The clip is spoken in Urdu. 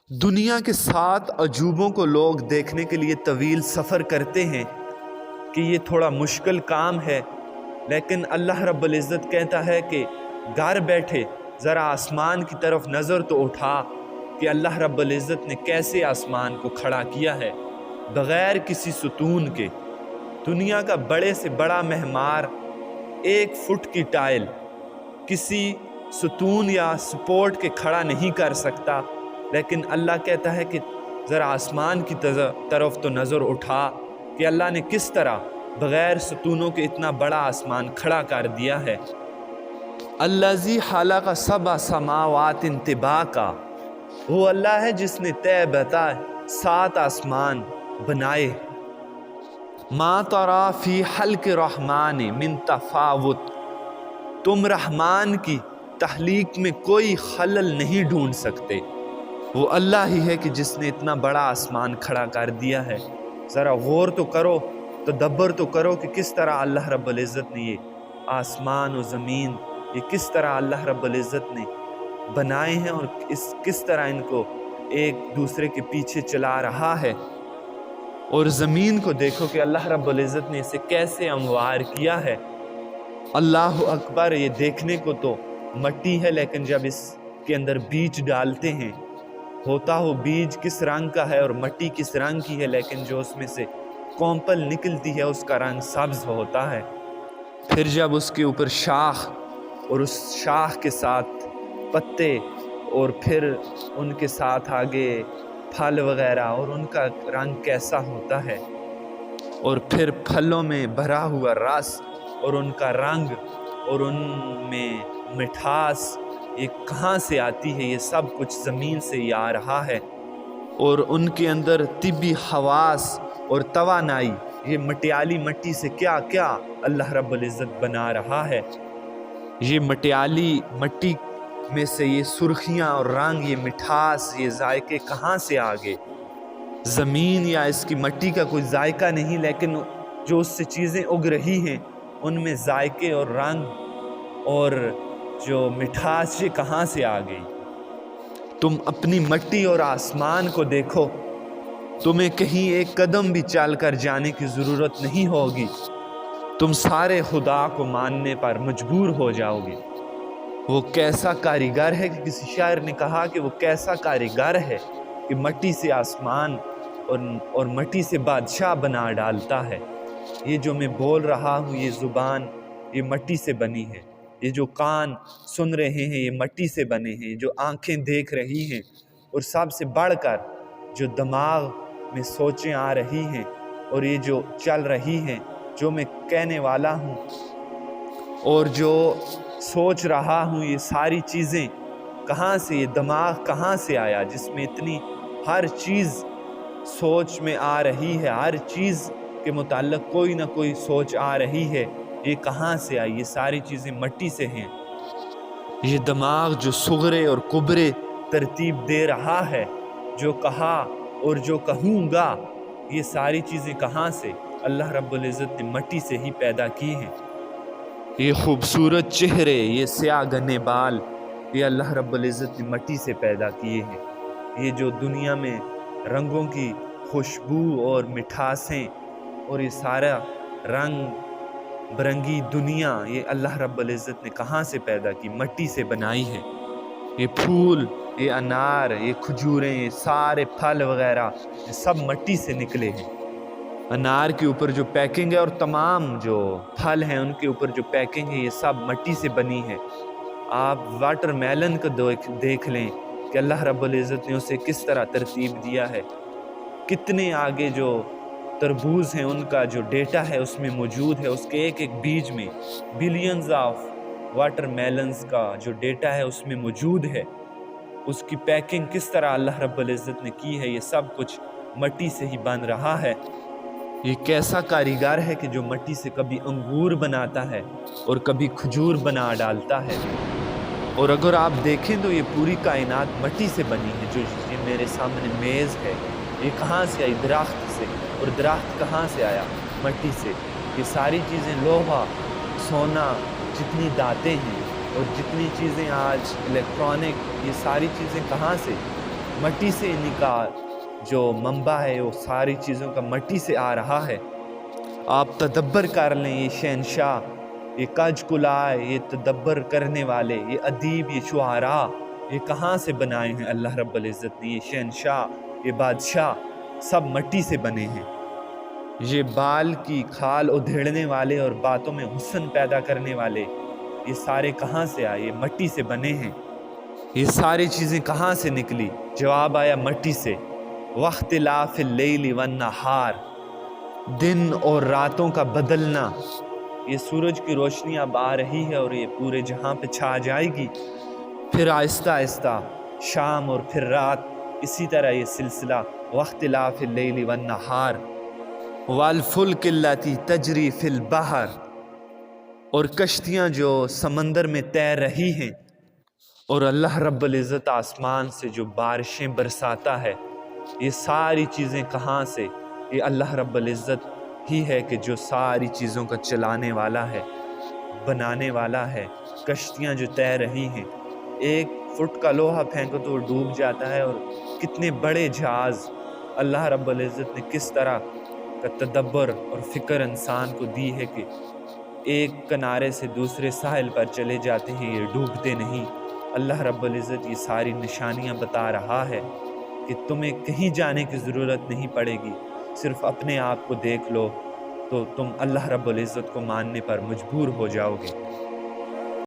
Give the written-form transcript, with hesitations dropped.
دنیا کے 7 عجوبوں کو لوگ دیکھنے کے لیے طویل سفر کرتے ہیں کہ یہ تھوڑا مشکل کام ہے، لیکن اللہ رب العزت کہتا ہے کہ گھر بیٹھے ذرا آسمان کی طرف نظر تو اٹھا کہ اللہ رب العزت نے کیسے آسمان کو کھڑا کیا ہے بغیر کسی ستون کے۔ دنیا کا بڑے سے بڑا معمار 1 فٹ کی ٹائل کسی ستون یا سپورٹ کے کھڑا نہیں کر سکتا، لیکن اللہ کہتا ہے کہ ذرا آسمان کی طرف تو نظر اٹھا کہ اللہ نے کس طرح بغیر ستونوں کے اتنا بڑا آسمان کھڑا کر دیا ہے۔ الذی خلق 7 سماوات طباقا، وہ اللہ ہے جس نے طے بتا 7 آسمان بنائے۔ ما تری فی خلق الرحمن من تفاوت، تم رحمان کی تخلیق میں کوئی خلل نہیں ڈھونڈ سکتے۔ وہ اللہ ہی ہے کہ جس نے اتنا بڑا آسمان کھڑا کر دیا ہے۔ ذرا غور تو کرو، تدبر تو کرو کہ کس طرح اللہ رب العزت نے یہ آسمان و زمین، یہ کس طرح اللہ رب العزت نے بنائے ہیں اور کس طرح ان کو ایک دوسرے کے پیچھے چلا رہا ہے۔ اور زمین کو دیکھو کہ اللہ رب العزت نے اسے کیسے ہموار کیا ہے۔ اللہ اکبر، یہ دیکھنے کو تو مٹی ہے، لیکن جب اس کے اندر بیج ڈالتے ہیں ہوتا ہو بیج کس رنگ کا ہے اور مٹی کس رنگ کی ہے، لیکن جو اس میں سے کونپل نکلتی ہے اس کا رنگ سبز ہوتا ہے۔ پھر جب اس کے اوپر شاخ اور اس شاخ کے ساتھ پتے اور پھر ان کے ساتھ آگے پھل وغیرہ، اور ان کا رنگ کیسا ہوتا ہے، اور پھر پھلوں میں بھرا ہوا رس اور ان کا رنگ اور ان میں مٹھاس، یہ کہاں سے آتی ہے؟ یہ سب کچھ زمین سے ہی آ رہا ہے۔ اور ان کے اندر طبی حواس اور توانائی، یہ مٹیالی مٹی سے کیا کیا اللہ رب العزت بنا رہا ہے۔ یہ مٹیالی مٹی میں سے یہ سرخیاں اور رنگ، یہ مٹھاس، یہ ذائقے کہاں سے آ گئے؟ زمین یا اس کی مٹی کا کوئی ذائقہ نہیں، لیکن جو اس سے چیزیں اگ رہی ہیں ان میں ذائقے اور رنگ اور جو مٹھاس یہ کہاں سے آ گئی؟ تم اپنی مٹی اور آسمان کو دیکھو، تمہیں کہیں ایک قدم بھی چل کر جانے کی ضرورت نہیں ہوگی، تم سارے خدا کو ماننے پر مجبور ہو جاؤ گے۔ وہ کیسا کاریگر ہے کہ کسی شاعر نے کہا کہ وہ کیسا کاریگر ہے کہ مٹی سے آسمان اور مٹی سے بادشاہ بنا ڈالتا ہے۔ یہ جو میں بول رہا ہوں، یہ زبان یہ مٹی سے بنی ہے، یہ جو کان سن رہے ہیں یہ مٹی سے بنے ہیں، جو آنکھیں دیکھ رہی ہیں، اور سب سے بڑھ کر جو دماغ میں سوچیں آ رہی ہیں اور یہ جو چل رہی ہیں، جو میں کہنے والا ہوں اور جو سوچ رہا ہوں، یہ ساری چیزیں کہاں سے، یہ دماغ کہاں سے آیا جس میں اتنی ہر چیز سوچ میں آ رہی ہے، ہر چیز کے متعلق کوئی نہ کوئی سوچ آ رہی ہے، یہ کہاں سے آئی؟ یہ ساری چیزیں مٹی سے ہیں۔ یہ دماغ جو صغرے اور کبرے ترتیب دے رہا ہے، جو کہا اور جو کہوں گا، یہ ساری چیزیں کہاں سے؟ اللہ رب العزت نے مٹی سے ہی پیدا کی ہیں۔ یہ خوبصورت چہرے، یہ سیاہ گنے بال، یہ اللہ رب العزت نے مٹی سے پیدا کیے ہیں۔ یہ جو دنیا میں رنگوں کی خوشبو اور مٹھاسیں اور یہ سارا رنگ برنگی دنیا، یہ اللہ رب العزت نے کہاں سے پیدا کی؟ مٹی سے بنائی ہے۔ یہ پھول، یہ انار، یہ کھجوریں، یہ سارے پھل وغیرہ، یہ سب مٹی سے نکلے ہیں۔ انار کے اوپر جو پیکنگ ہے اور تمام جو پھل ہیں ان کے اوپر جو پیکنگ ہے، یہ سب مٹی سے بنی ہے۔ آپ واٹر میلن کو دیکھ لیں کہ اللہ رب العزت نے اسے کس طرح ترتیب دیا ہے۔ کتنے آگے جو تربوز ہیں ان کا جو ڈیٹا ہے اس میں موجود ہے، اس کے ایک ایک بیج میں بلینز آف واٹر میلنز کا جو ڈیٹا ہے اس میں موجود ہے۔ اس کی پیکنگ کس طرح اللہ رب العزت نے کی ہے، یہ سب کچھ مٹی سے ہی بن رہا ہے۔ یہ کیسا کاریگر ہے کہ جو مٹی سے کبھی انگور بناتا ہے اور کبھی کھجور بنا ڈالتا ہے۔ اور اگر آپ دیکھیں تو یہ پوری کائنات مٹی سے بنی ہے۔ جو یہ میرے سامنے میز ہے، یہ کہاں سے آئی؟ درخت سے۔ اور درخت کہاں سے آیا؟ مٹی سے۔ یہ ساری چیزیں لوہا، سونا، جتنی دھاتیں ہیں اور جتنی چیزیں آج الیکٹرانک، یہ ساری چیزیں کہاں سے؟ مٹی سے ان کا جو منبع ہے وہ ساری چیزوں کا مٹی سے آ رہا ہے۔ آپ تدبر کر لیں، یہ شہنشاہ، یہ کج کلائے، یہ تدبر کرنے والے، یہ ادیب، یہ شعراء، یہ کہاں سے بنائے ہیں اللہ رب العزت نے؟ یہ شہنشاہ، یہ بادشاہ سب مٹی سے بنے ہیں۔ یہ بال کی کھال ادھیڑنے والے اور باتوں میں حسن پیدا کرنے والے، یہ سارے کہاں سے آئے؟ یہ مٹی سے بنے ہیں۔ یہ ساری چیزیں کہاں سے نکلی؟ جواب آیا مٹی سے۔ واختلاف اللیل والنہار، دن اور راتوں کا بدلنا۔ یہ سورج کی روشنی اب آ رہی ہے اور یہ پورے جہاں پہ چھا جائے گی، پھر آہستہ آہستہ شام اور پھر رات، اسی طرح یہ سلسلہ۔ واختلاف اللیل والنہار والفلک اللاتی تجری فی البحر، اور کشتیاں جو سمندر میں تیر رہی ہیں، اور اللہ رب العزت آسمان سے جو بارشیں برساتا ہے، یہ ساری چیزیں کہاں سے؟ یہ اللہ رب العزت ہی ہے کہ جو ساری چیزوں کا چلانے والا ہے، بنانے والا ہے۔ کشتیاں جو تیر رہی ہیں، 1 فٹ کا لوہا پھینکو تو وہ ڈوب جاتا ہے، اور کتنے بڑے جہاز اللہ رب العزت نے کس طرح کا تدبر اور فکر انسان کو دی ہے کہ ایک کنارے سے دوسرے ساحل پر چلے جاتے ہیں، یہ ڈوبتے نہیں۔ اللہ رب العزت یہ ساری نشانیاں بتا رہا ہے کہ تمہیں کہیں جانے کی ضرورت نہیں پڑے گی، صرف اپنے آپ کو دیکھ لو تو تم اللہ رب العزت کو ماننے پر مجبور ہو جاؤ گے۔